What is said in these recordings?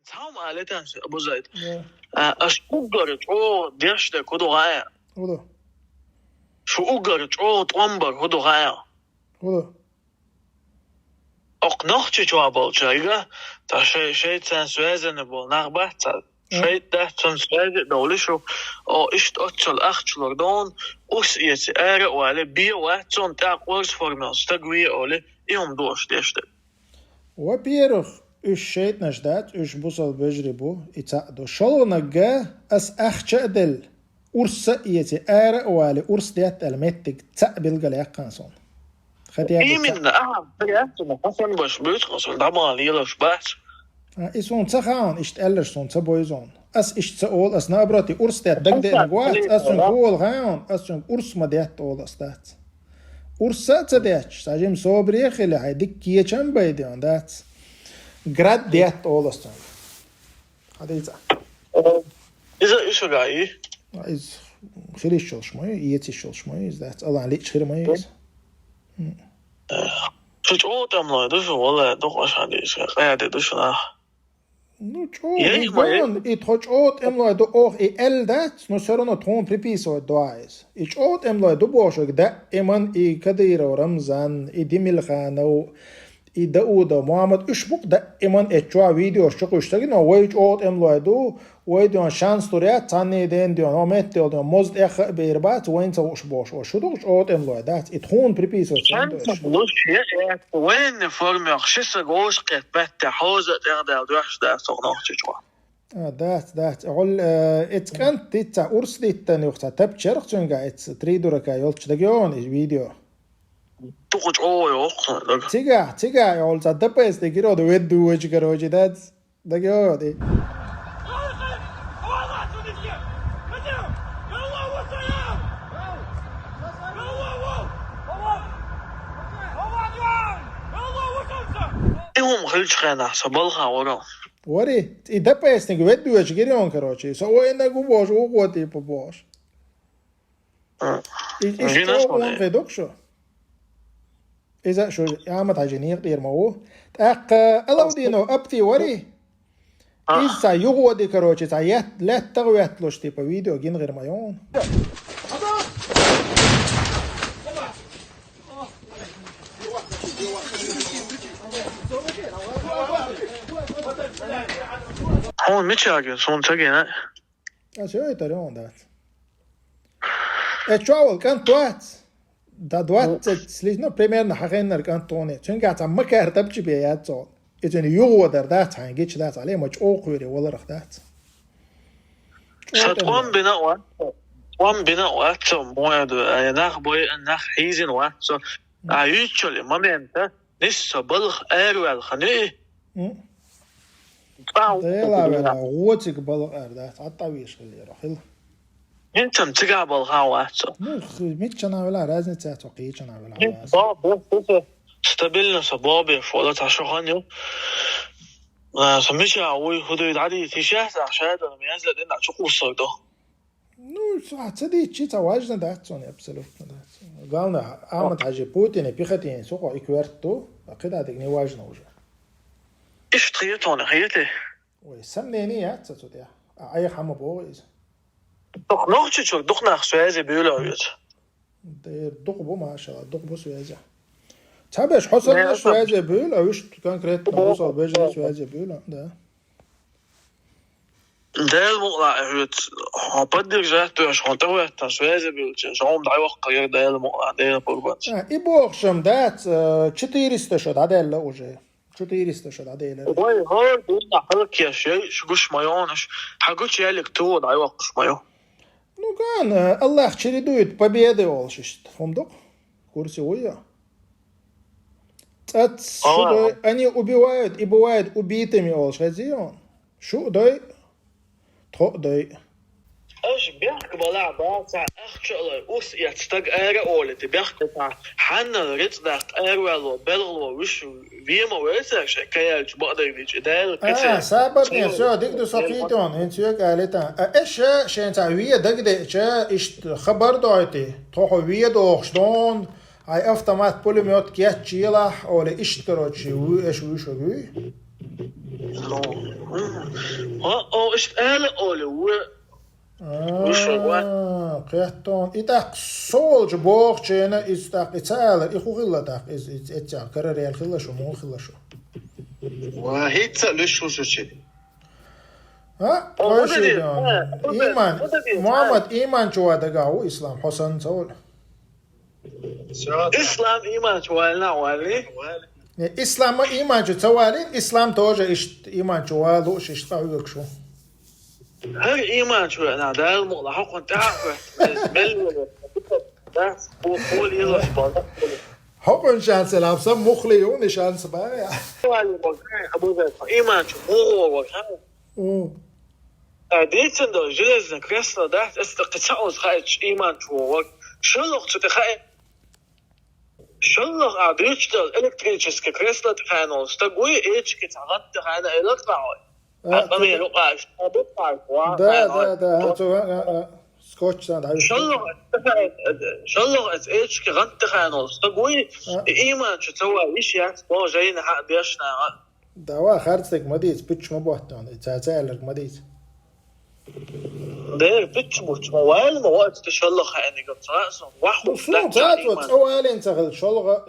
Tam aleten Abu Zaid. Ja. As ugarıç o deşte kodu gaya. Oda. Şu ugarıç o tombar kodu gaya. Oda. Ok nohçe çoğabal çayga. Ta şey sen söylesene bu nağbahta. Şey de sen söyle de şu o işte açıl akçılardan us yesi era o ale bir vaatson ta ors formas ta gwi ole iom doş deşte. Во-первых, üç şeyt nejdat, üç busal bejribu, ita'du. Şalonagga as ahçadel. Ursa yeti era o ale urs diyat elmettik ta'bil gal yakkanson. İminne aha hayatım hasan baş büyük olsun damal yılış baş. Ison tsahan ist eller son tsaboyzon. As ist ol as nabrati urs diyat dagde nguat as son kol gaon as son urs ma diyat ol as dat. Ursa tsadiyat sajim sobri khili haydik kiyeçen baydiyon dat. Grad diyat ol as son. Hadi izah. İza işe gayi. Iz xiriş çalışmayı, iyetiş çalışmayı izdat. Allah lik xirmayı iz. Hiç o damlaydı şu valla dokuz hadis. Kayade dışına. Nu çoğun, it hoç ot emloy do och I eldat, nu sörno ton prepiso doais. Ich ot emloy do boşok da eman I Kadir o Ramzan, I Dimil Khano, I Dauda, Muhammed Üşbuk da eman etçua video şokuştaki no wait ot emloy do, wait diyon şans turya tanne den diyon, o met diyon, moz ekh berbat, wait sa boş o şuduş ot emloy dat. It ton prepiso Sen buluş ya وين فرم يخشس جوش قت بات حوزة تغدى دوش ده صغنوش جوا. Dat. Ol etkant ditta urs ditta nukta tabçerq çünkü et triduraka yolçdagyon video. Tukuç o yok. Tiga ol zadda pes de giro de veddu wech garoji dat dagyo de. هم خلج خانة صبالها ورا. Wari I da pes de veddu wech girion karochi. So o enda gu boş o goti po boş. İşte o redokşo. إذا شو عامت عجينيق دير ما هو تأق الله دينو أبتي وري إذا يغوى دي كروتشي تعيات لا تغويات لوش تيبا فيديو جين غير مايون هون متشاكل صون تجينا أشياء يتريون دات أشوال كان توات دا دوات سليش نو بريمير نحقين نركان توني چون قاعد ما كهرتبش بيات صوت إذن يغوى در دات هنجيش دات عليه مش أوقوري ولا رخ دات ستقوم بناء وان بناء واتو مويد ناخ بوي ناخ حيزن واتو عيوتشل مامنتا نسا بلخ أروال خنيه ديلا بلا غوتك بلغ أردات عطاويش اللي رخيل انت متقع بلغا واتو ميت شنا ولا رازنة تاتوقي شنا ولا باب ستابلنا سبابي فولا تعشوخانيو سميشي عوي هدو يدعدي تيشاهت عشاد انا ميازل دين عشوخو الصيدو Ну, цади чита важно дать, он абсолютно дать. Главное, амат хажи Путин и пихатин, сухо и кверту, а когда это не важно уже. ايش تخيطون خيطي Ой, сомнения я цацут я. А я хама боиз. دخ نوخشي شو دخ ناخ سوازي بيولا ويوت دير دقبو ما شاء الله دقبو سوازي. تابش حصل سوازي بيول او ايش كونكريت حصل بيجي سوازي بيول ده. دال مقلع هوت هبدل جات باش هنتوه تسوازي بيوت جوم دعي وقت غير دال مقلع دال قربات И богшем дать 400 шот аделла уже. 400 шот аделла. واي هار دينا حلك يا شيء شقوش مايونش حقوش يالك تو دعي وقت مايو Ну, кан, Аллах чередует победы волшишь. Фомдок? Курсе уя. Они убивают и бывают убитыми волшазион. Шу дай? То дай. اش بيحكي بلع باصع اخ شغله اوس يتستق ارا اولتي بيحكي حنا ريت داخ ارا بلغ وش فيما ويسك كيالج بقدر يجي دال كتير سابت نسوا ديك دو صفيتون انتو قالتا ايش شنتا ويا دغ شا ايش خبر دوتي تو ويا دوخشتون اي افتمات بوليميوت كياتشيلا ولا ايش كروتشي ايش وشو او ايش قال اولي قيتون إتاق سولج بوخشينا إستاق إتسال إخو خلتاق إتسال كرريال خلشو مو خلشو وهيت لشو شو ها راشد إيمان محمد إيمان شو دقاو إسلام حسن سول اسلام ايمان شوالنا والي إسلام إيمان شو سوالين إسلام توجه إشت إيمان شو والوش إشتاق شو هل ايمان شو انا دار مقلا حق انت عارف بل بقول يلا شباب حقن شان سلام سم مخليون شان سبايا ايمان شو هو وكان ديتن دو جلزن كريسلا ده استقطعوز خايش ايمان شو شلوغ تتخيل شلوغ عديشتل الكتريتشسك كريسلا تخانو استقوي ايش كتغط تخانا الكتراوي ده هاتو سكوتش ساند شلوغ ايش كغط تخانو استقوي ايمان شو تسوى ايش يعني بو جايين حق بيشنا دوا خارجتك مديت بيتش مبوحتان تسالك مديت ده بيتش موال ما وقت تشلخ يعني قد راسه واحد شو تاتوت اوالين تغل شلغه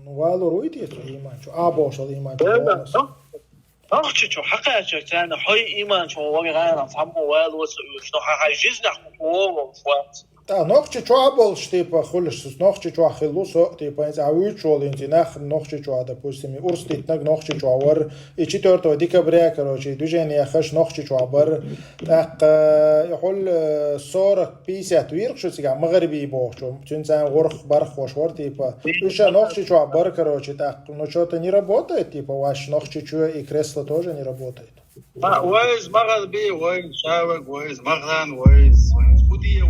والو رويتي ايمان شو ابو شو ايمان شو أختي شو حقا شو حي إيمان شو وقع غير فهم والو شو حيجزنا حقوق وفوات نوخچ چوا bolş tipa xulş nochç çwa xilus tipa iz avu çolin nax nochç çwa da postimi urstit nag nochç çwa var 4 ديكابريا كروچي دوجن يا خش nochç çwa bar taq يحل صورك بيسات ويرق شو سيغا مغربي بوخچو تون زان غرخ барх خوش ور tipa уша nochç çwa bar корочи так ну что-то не работает tipa ваш nochç çwa и кресло тоже не работает ويز مغربي ويز شاوق ويز مغران ويز خودي